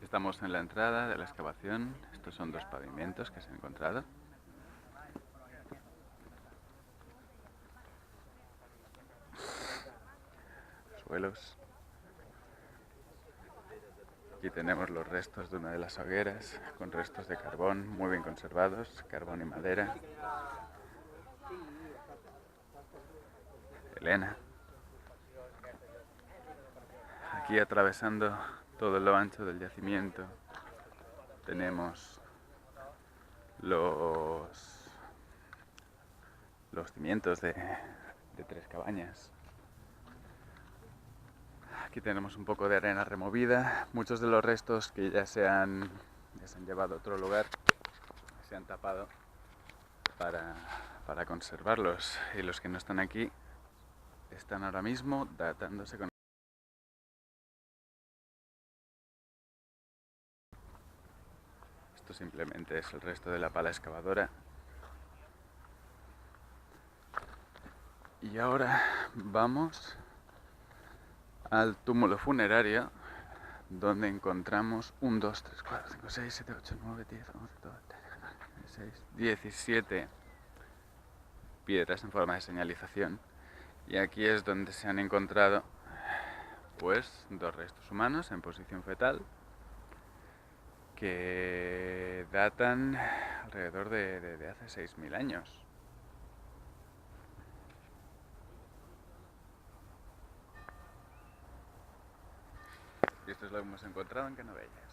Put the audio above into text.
Estamos en la entrada de la excavación. Estos son dos pavimentos que se han encontrado. Suelos. Aquí tenemos los restos de una de las hogueras, con restos de carbón muy bien conservados, carbón y madera. Elena. Aquí atravesando todo lo ancho del yacimiento tenemos los cimientos de 3 cabañas. Aquí tenemos un poco de arena removida, muchos de los restos que ya se han llevado a otro lugar, se han tapado para conservarlos, y los que no están aquí están ahora mismo datándose con... Esto simplemente es el resto de la pala excavadora. Y ahora vamos al túmulo funerario, donde encontramos 1, 2, 3, 4, 5, 6, 7, 8, 9, 10, 11, 12, 13, 14, 15, 16, 17 piedras en forma de señalización. Y aquí es donde se han encontrado pues 2 restos humanos en posición fetal que datan alrededor de hace 6.000 años. Y esto es lo que hemos encontrado en Canovella.